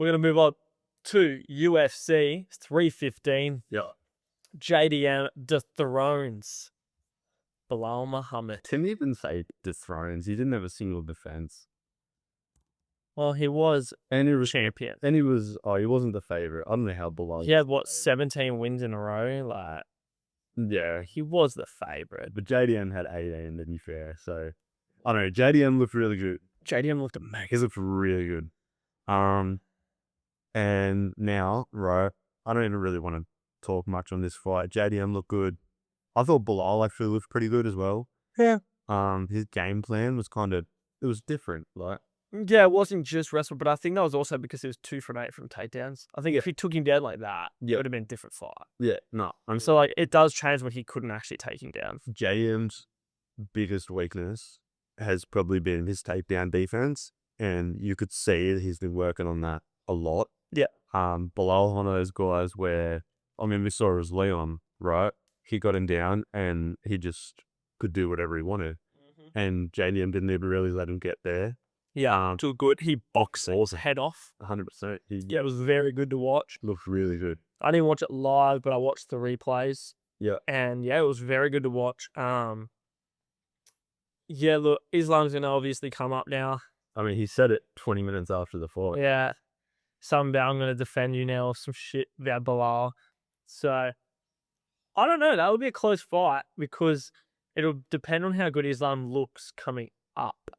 We're going to move on to UFC 315. Yeah. JDM Dethrones. Belal Muhammed. Didn't even say Dethrones. He didn't have a single defense. Well, he was And he was champion. And he wasn't the favorite. I don't know how Belal. He had, 17 wins in a row? Like, yeah. he was the favorite. But JDM had 18, to be fair. So, I don't know. JDM looked really good. JDM looked amazing. He looked really good. And now, right, I don't even really want to talk much on this fight. JDM looked good. I thought Belal actually looked pretty good as well. Yeah. His game plan was it was different. Like, yeah, it wasn't just wrestle, but I think that was also because he was 2 from 8 from takedowns. I think if he took him down like that, it would have been a different fight. Yeah, no. So, like, it does change when he couldn't actually take him down. JDM's biggest weakness has probably been his takedown defense, and you could see that he's been working on that a lot. Yeah. Belal, one of those guys where, we saw it was Leon, right? He got him down and he just could do whatever he wanted. Mm-hmm. And JDM didn't even really let him get there. Yeah, too good. He boxed his head off. 100%. Yeah, it was very good to watch. Looked really good. I didn't watch it live, but I watched the replays. Yeah. And yeah, it was very good to watch. Yeah, look, Islam's going to obviously come up now. He said it 20 minutes after the fight. Yeah. Something about I'm going to defend you now or some shit about Belal. So, I don't know. That would be a close fight because it'll depend on how good Islam looks coming up.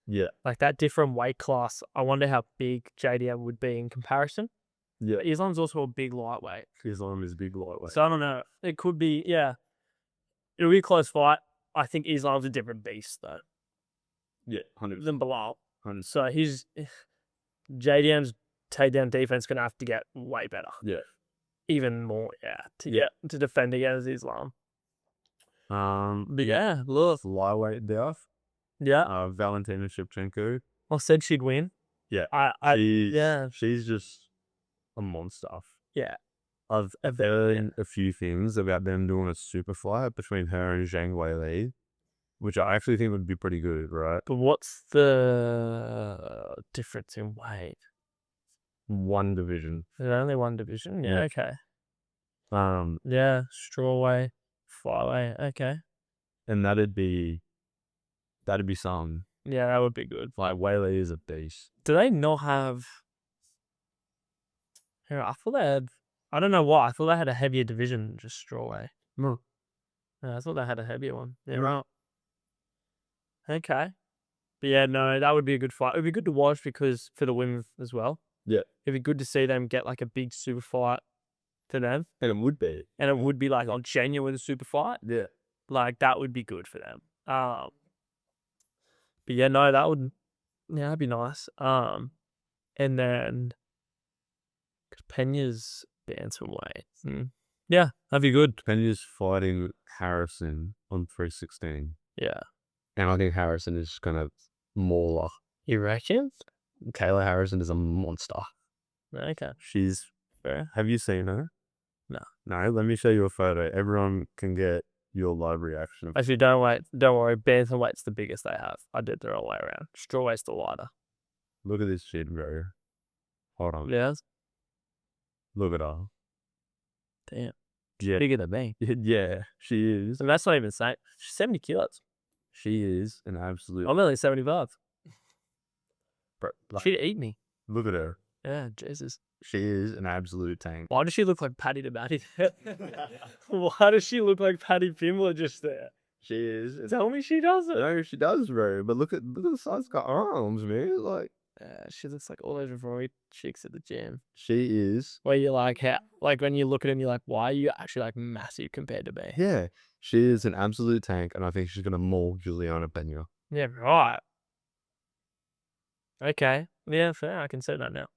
Yeah. Like that different weight class, I wonder how big JDM would be in comparison. Yeah. But Islam's also a big lightweight. Islam is a big lightweight. So I don't know. It could be, yeah. It'll be a close fight. I think Islam's a different beast though. Yeah, 100%. Than Belal. 100%. So JDM's takedown defense gonna have to get way better. Yeah. Even more, to defend against Islam. But yeah, look. Flyweight death. Yeah. Valentina Shevchenko. I said she'd win. Yeah. She's just a monster. Yeah. I've heard a few things about them doing a super fight between her and Zhang Weili, which I actually think would be pretty good, right? But what's the difference in weight? One division. There's only one division? Yeah, okay. Yeah, strawweight, flyweight, okay. And that'd be some. Yeah, that would be good. Like, Weili is a beast. Do they not have... Here, I thought they had... I don't know why. I thought they had a heavier division than just strawweight. No. Yeah, I thought they had a heavier one. Yeah, right. Okay. But yeah, no, that would be a good fight. It would be good to watch because for the women as well. Yeah. It'd be good to see them get like a big super fight to them. And it would be. And it would be like a genuine super fight. Yeah. Like that would be good for them. But yeah, no, that'd be nice. And then Pena's bantamweight. Yeah, that'd be good. Pena's fighting Harrison on 316. Yeah. And I think Harrison is kind of more. You reckon? Kayla Harrison is a monster. Okay. She's fair. Have you seen her? No. No, let me show you a photo. Everyone can get your live reaction. Actually, don't worry. Bantamweight's the biggest they have. I did the whole way around. Strawweight's the lighter. Look at this shit, bro. Hold on. Yes. Look at her. Damn. Yeah. Bigger than me. Yeah, she is. And that's not even saying. She's 70 kilos. She is an absolute... I'm only 75. Bro, like, she'd eat me. Look at her. Yeah, Jesus. She is an absolute tank. Why does she look like Paddy the Batty? Why does she look like Paddy Pimblett just there? She is. Tell me she doesn't. No, she does, bro. But look at the size of her arms, man. Like, she looks like all those Roy chicks at the gym. She is. Where you're like, when you look at him, you're like, why are you actually like massive compared to me? Yeah, she is an absolute tank, and I think she's gonna maul Juliana Pena. Yeah, right. Okay. Yeah, fair. I can say that now.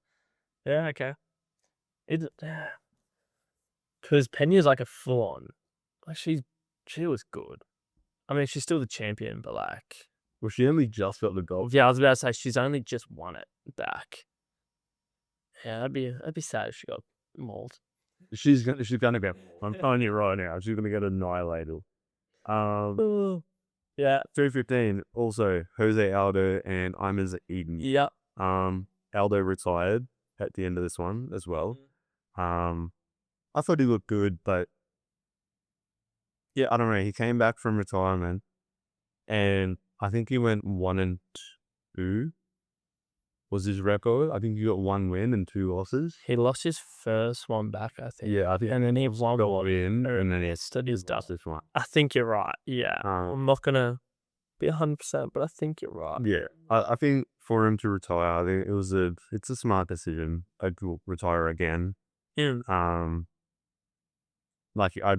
Yeah, okay. Because Pena's like a full-on. Like, she was good. I mean, she's still the champion, but like... Well, she only just got the gold. Yeah, I was about to say, she's only just won it back. Yeah, that'd be sad if she got mauled. She's gonna get... I'm telling you right now, she's gonna get annihilated. Yeah. 315, also, Jose Aldo and Imaz Eden. Yeah. Aldo retired. at the end of this one as well. I thought he looked good, but yeah, I don't know. He came back from retirement, and I think he went 1-2. Was his record? I think he got 1 win and 2 losses. He lost his first one back, I think. Yeah, I think. And then he won Got one. win, and then he He's done. lost this one. I think you're right. Yeah. I'm not going to be 100%, but I think you're right. Yeah, I think for him to retire, I think it's a smart decision. I'd retire again. Like I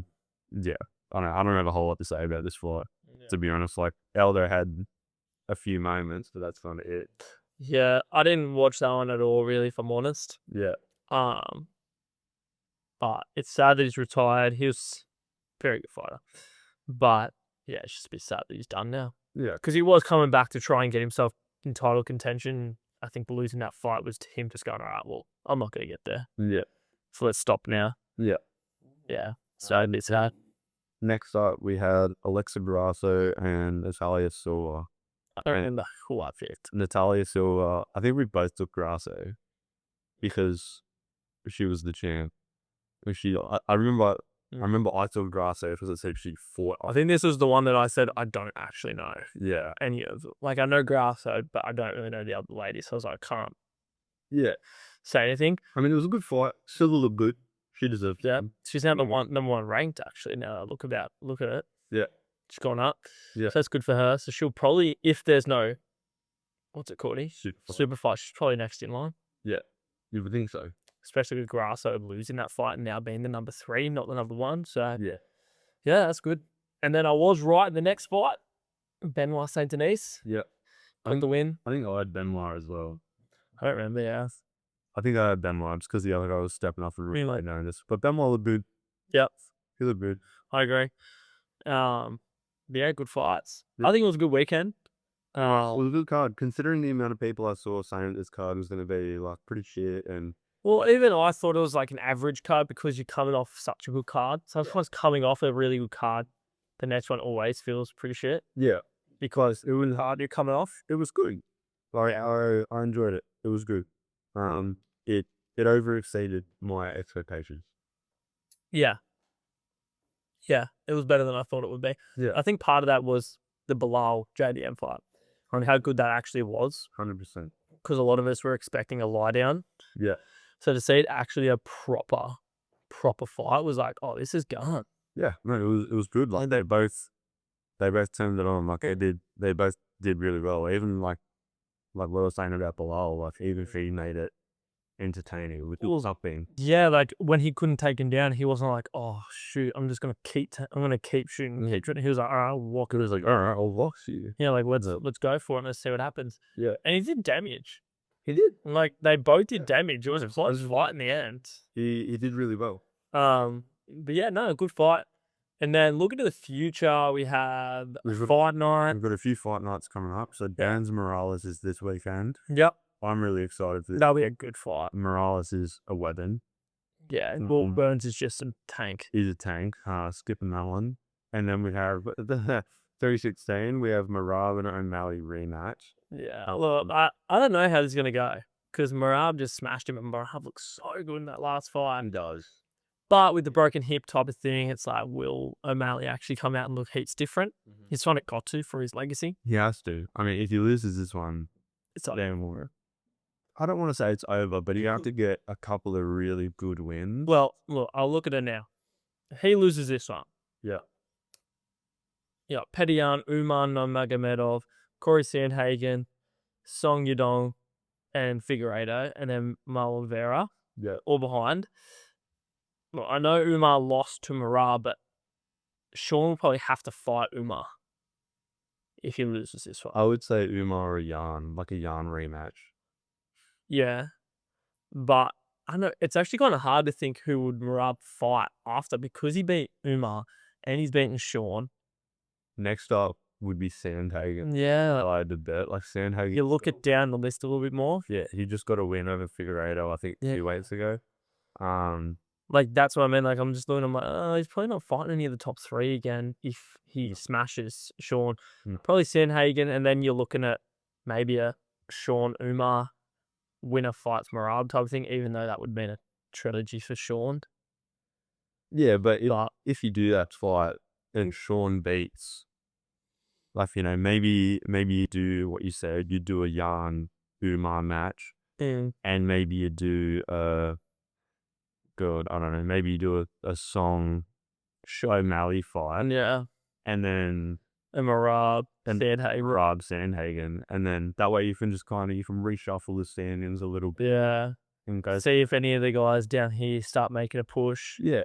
don't have a whole lot to say about this fight. To be honest, like Aldo had a few moments, but that's not it. Yeah, I didn't watch that one at all, really, if I'm honest. Yeah. But it's sad that he's retired. He was a very good fighter. But yeah, it's just a bit sad that he's done now. Yeah. Because he was coming back to try and get himself in title contention. I think losing that fight was him just going, all right, well, I'm not going to get there. Yeah. So let's stop now. Yeah. Yeah. So it's sad. Next up, we had Alexa Grasso and Natalia Silva. I don't remember who I picked. Natalia Silva, I think we both took Grasso because she was the champ. I remember I took Grasso because it said she fought. I think this was the one that I said I don't actually know. Yeah. Any of them. Like, I know Grasso, but I don't really know the other lady, so I was like, I can't say anything. I mean, it was a good fight. Silva looked good. She deserved it. Yeah. She's now number one ranked, actually, now I look at it. Yeah. She's gone up. Yeah. So that's good for her. So she'll probably, if there's no, what's it called? Super fight, she's probably next in line. Yeah. You would think so. Especially with Grasso losing that fight and now being the number 3, not the number 1. So yeah, that's good. And then I was right in the next fight. Benoit Saint Denis. Yeah. Got the win. I think I had Benoit as well. I don't remember, yeah. I think I had Benoit just because the other guy was stepping off and Really? knowing this. But Benoit looked good. Yep. He looked good. I agree. Yeah, good fights. I think it was a good weekend. It was a good card, considering the amount of people I saw saying this card was going to be like pretty shit. And well, even I thought it was like an average card because you're coming off such a good card. So if one's coming off a really good card, the next one always feels pretty shit. Yeah, because it was hard. You're coming off. It was good. Like I enjoyed it. It was good. It overexceeded my expectations. Yeah. Yeah, it was better than I thought it would be. Yeah, I think part of that was the Belal JDM fight on how good that actually was. 100%. Because a lot of us were expecting a lie down. Yeah. So to see it actually a proper fight was like, oh, this is gone. Yeah, no, it was good. Like they both turned it on. Like they both did really well. Even like we were saying about Belal, like even if he made it entertaining with something. Yeah, like when he couldn't take him down, he wasn't like, oh shoot, I'm just gonna keep shooting. He was like, all right, I'll walk it. He was like, all right, I'll box you. Yeah, like let's go for it and let's see what happens. Yeah, and he did damage. He did. Like they both did damage. It was a close fight in the end. He did really well. But yeah, no, good fight. And then looking to the future, we have fight night. We've got a few fight nights coming up. So Dan's Morales is this weekend. Yep. I'm really excited for this. That'll be a good fight. Morales is a weapon. Yeah, and Paul Burns is just a tank. He's a tank. Skipping that one. And then we have the 316. We have Marab and O'Malley rematch. Yeah, look, I don't know how this is going to go. Because Marab just smashed him, and Marab looks so good in that last fight. He does. But with the broken hip type of thing, it's like, will O'Malley actually come out and look heaps different? He's trying to got to for his legacy. He has to. I mean, if he loses this one, it's not anymore. I don't want to say it's over, but you have to get a couple of really good wins. Well, look, I'll look at it now. He loses this one. Yeah. Yeah, Petian, Umar Nurmagomedov, Corey Sandhagen, Song Yudong, and Figueiredo, and then Marlon Vera. Yeah. All behind. Look, I know Umar lost to Marab, but Sean will probably have to fight Umar if he loses this fight. I would say Umar or Jan, like a Jan rematch. Yeah, but I know it's actually kind of hard to think who would Marab fight after because he beat Umar and he's beaten Sean. Next up would be Sandhagen. Yeah, I had to bet like Sandhagen. You look it down the list a little bit more. Yeah, he just got a win over Figueiredo, I think, 2 weeks ago. Like that's what I mean. Like I'm just looking. I'm like, he's probably not fighting any of the top 3 again if he smashes Sean. Probably Sandhagen, and then you're looking at maybe a Sean Umar winner fights Merab type of thing, even though that would have been a trilogy for Sean. Yeah, but But if you do that fight and Sean beats, like, you know, maybe you do what you said, you do a Jan Umar match, and maybe you do I don't know, maybe you do a Song O'Malley fight, yeah, and then and Merab, and Sandhagen. Rob Sandhagen, and then that way you can just you can reshuffle the standings a little bit. Yeah. And go, See if any of the guys down here start making a push. yeah.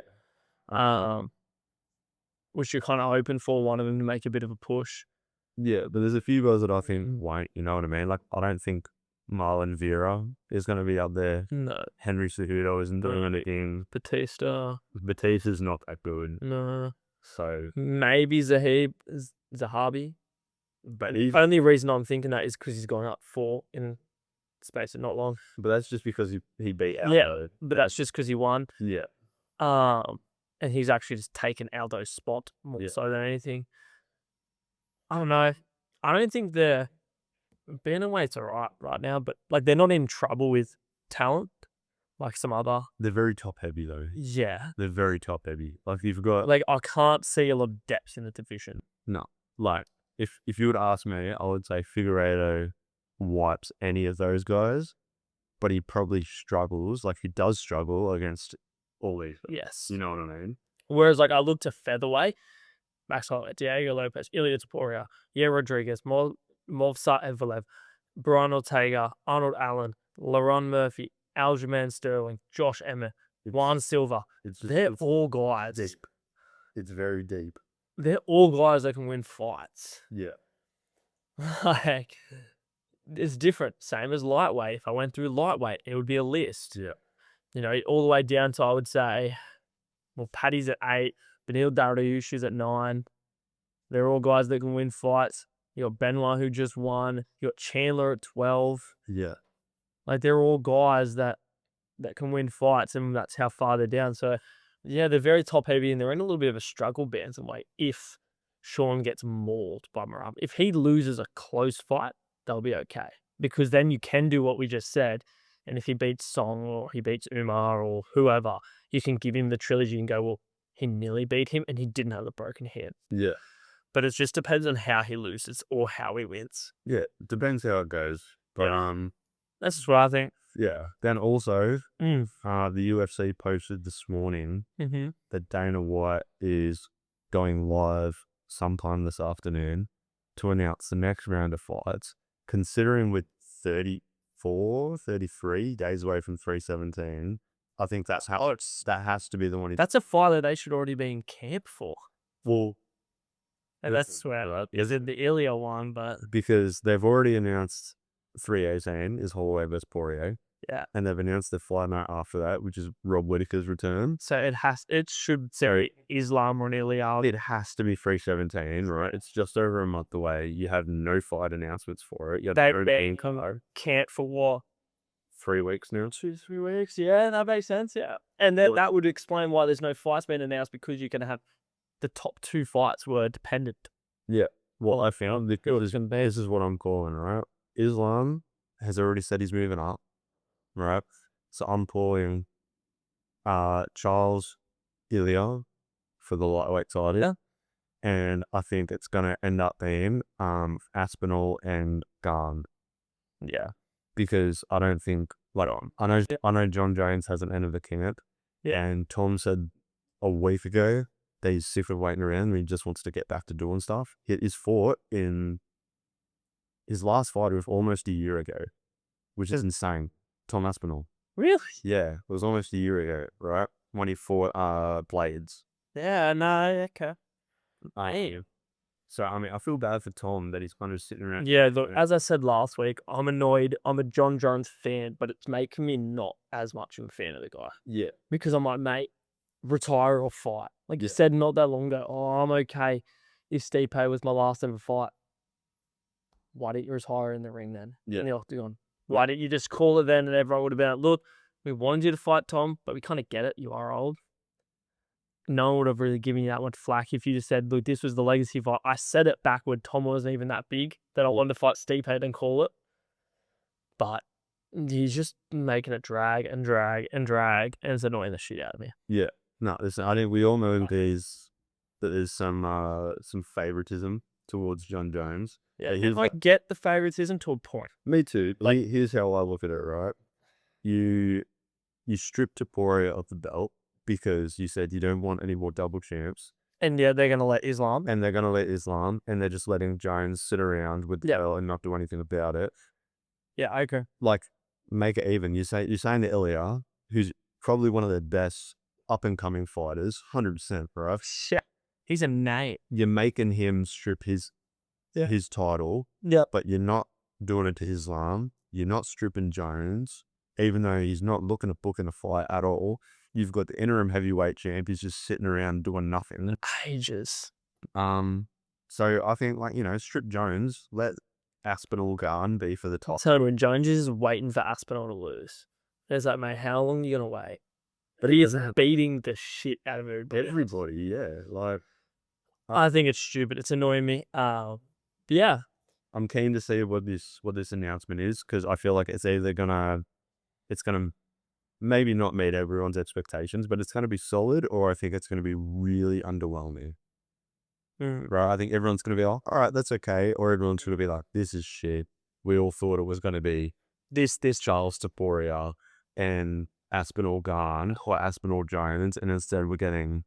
Which you're kind of hoping for one of them to make a bit of a push. Yeah, but there's a few guys that I think won't, you know what I mean? Like, I don't think Marlon Vera is going to be up there. No. Henry Cejudo isn't doing anything. Batista. Batista's not that good. No. So maybe Zahabi. But the only reason I'm thinking that is because he's gone up 4 in space of not long. But that's just because he beat Aldo. Yeah, but that's just because he won. Yeah. And he's actually just taken Aldo's spot more so than anything. I don't know. I don't think they're bantamweight's alright right now, but like they're not in trouble with talent like some other. They're very top heavy though. Yeah. They're very top heavy. Like you've got like I can't see a lot of depth in the division. No. Like if you would ask me, I would say Figueiredo wipes any of those guys, but he probably struggles. Like he does struggle against all these. Yes. You know what I mean? Whereas like I look to featherweight, Max Holloway, Diego Lopez, Ilya Topuria, Rodriguez, Movsar Evelev, Brian Ortega, Arnold Allen, Laron Murphy, Aljamain Sterling, Josh Emmett, Juan Silva. They're all guys. Deep. It's very deep. They're all guys that can win fights. Yeah. Like, it's different. Same as lightweight. If I went through lightweight, it would be a list. Yeah. You know, all the way down to, I would say, well, Paddy's at 8, Benil Dariush's at 9. They're all guys that can win fights. You got Benoit who just won. You got Chandler at 12. Yeah. Like, they're all guys that can win fights, and that's how far they're down. So, yeah, they're very top heavy, and they're in a little bit of a struggle bantamweight if Sean gets mauled by Merab. If he loses a close fight, they'll be okay. Because then you can do what we just said, and if he beats Song or he beats Umar or whoever, you can give him the trilogy and go, well, he nearly beat him and he didn't have a broken hand. Yeah. But it just depends on how he loses or how he wins. Yeah, depends how it goes. But that's just what I think. Yeah. Then also, the UFC posted this morning that Dana White is going live sometime this afternoon to announce the next round of fights. Considering with 33 days away from 317, I think that has to be the one. That's a fight that they should already be in camp for. Well, and that's where is it the Ilya one, but because they've already announced 318 is Holloway versus Poirier. Yeah. And they've announced the fight night after that, which is Rob Whittaker's return. So it should say Islam or an Ilya. It has to be 317, right? It's just over a month away. You have no fight announcements for it. They've been can't for what? 3 weeks now. 2-3 weeks. Yeah, that makes sense. Yeah. And then that would explain why there's no fights being announced, because you can have the top 2 fights were dependent. Yeah. Well, I found this is what I'm calling, right? Islam has already said he's moving up, right? So I'm calling Charles Ilya for the lightweight title. Yeah. And I think it's going to end up being Aspinall and Garn. Yeah. Because I don't think, like, I know John Jones hasn't entered the camp. Yeah. And Tom said a week ago that he's sick of waiting around and he just wants to get back to doing stuff. He's fought in his last fight was almost a year ago, which is insane. Tom Aspinall. Really? Yeah. It was almost a year ago, right? When he fought Blades. Yeah, no, okay. I am. So, I mean, I feel bad for Tom that he's kind of sitting around. Yeah, look, as I said last week, I'm annoyed. I'm a John Jones fan, but it's making me not as much of a fan of the guy. Yeah. Because I'm like, mate, retire or fight. Like you said not that long ago, I'm okay if Stipe was my last ever fight. Why didn't you retire in the ring then? Yeah. In the octagon? Why didn't you just call it then and everyone would have been like, look, we wanted you to fight Tom, but we kind of get it. You are old. No one would have really given you that much flack if you just said, look, this was the legacy fight. I said it backward. Tom wasn't even that big that I wanted to fight Stipe and call it. But He's just making it drag and drag and drag, and it's annoying the shit out of me. Yeah. No, listen, I think we all know that there's some favoritism towards John Jones. Yeah, here's I get the favoritism to a point. Me too. Like, here's how I look at it, right? You strip Taporia of the belt because you said you don't want any more double champs. And yeah, they're going to let Islam. And they're going to let Islam, and they're just letting Jones sit around with the belt and not do anything about it. Yeah, I agree. Like, make it even. You're saying that Ilya, who's probably one of the best up-and-coming fighters, 100%, right? Shit. He's a name. You're making him strip his title, but you're not doing it to Islam. You're not stripping Jones, even though he's not looking at booking a fight at all. You've got the interim heavyweight champ. He's just sitting around doing nothing. Ages. So I think, like, strip Jones, let Aspinall Garn be for the top. So when Jones is waiting for Aspinall to lose, there's like, mate, how long are you going to wait? But he is beating the shit out of everybody. Yeah. Like, I think it's stupid. It's annoying me. Yeah. I'm keen to see what this announcement is, because I feel like it's either gonna maybe not meet everyone's expectations, but it's gonna be solid, or I think it's gonna be really underwhelming. Right? I think everyone's gonna be like, all right, that's okay, or everyone's gonna be like, this is shit. We all thought it was gonna be this Charles Taporia and Aspinall Garn or Aspinall Jones, and instead we're getting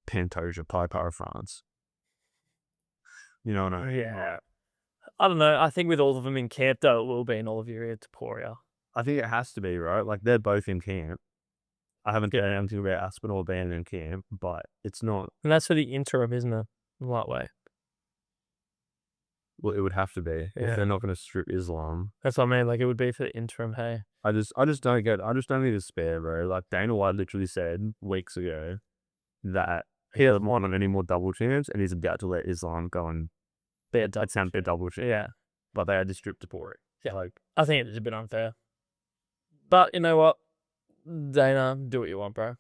Pantoja Piper France. You know what I mean? Yeah. I don't know. I think with all of them in camp, though, it will be an Oliveira Taporia. I think it has to be, right? Like, they're both in camp. I haven't heard anything about Aspinall being in camp, but it's not. And that's for the interim, isn't it? Lightweight. Well, it would have to be if they're not going to strip Islam. That's what I mean. Like, it would be for the interim. Hey, I just don't get. I just don't need to spare, bro. Like, Dana White literally said weeks ago that he doesn't want any more double champs, and he's about to let Islam go and be a double champ. Yeah, but they had to strip Taporia. Yeah, like, I think it's a bit unfair. But you know what, Dana, do what you want, bro.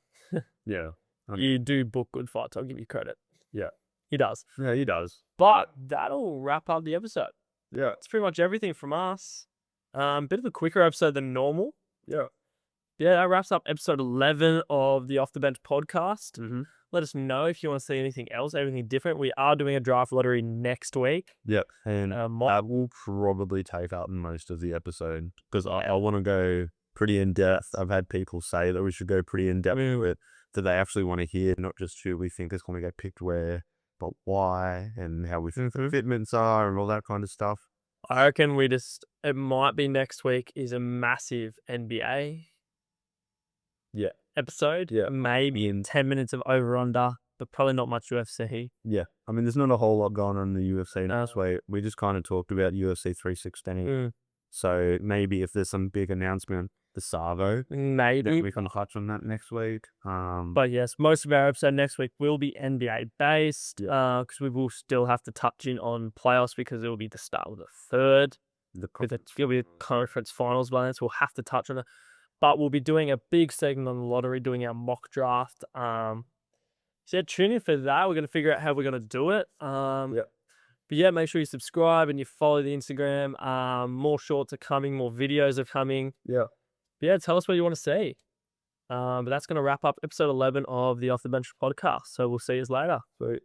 Yeah, you do book good fights. I'll give you credit. Yeah, he does. Yeah, he does. But that'll wrap up the episode. Yeah, it's pretty much everything from us. Bit of a quicker episode than normal. Yeah, that wraps up episode 11 of the Off the Bench podcast. Let us know if you want to see anything else, anything different. We are doing a draft lottery next week. Yep, and that will probably take up most of the episode, because I want to go pretty in depth. I've had people say that we should go pretty in depth with that they actually want to hear, not just who we think is going to get picked where, but why, and how we think the fitments are, and all that kind of stuff. I reckon it might be next week is a massive NBA episode. Yeah. Maybe in 10 minutes of over-under, but probably not much UFC. Yeah. I mean, there's not a whole lot going on in the UFC next week. We just kind of talked about UFC 316. So maybe if there's some big announcement, the Savo, maybe we can touch on that next week. But yes, most of our episode next week will be NBA based, because we will still have to touch in on playoffs, because it will be the start of the third. It'll be the conference finals by then, so we'll have to touch on it. But we'll be doing a big segment on the lottery, doing our mock draft. So tune in for that. We're going to figure out how we're going to do it. But yeah, make sure you subscribe and you follow the Instagram. More shorts are coming, more videos are coming. Yeah. But yeah, tell us what you want to see. But that's going to wrap up episode 11 of the Off the Bench podcast. So we'll see you later. Sweet.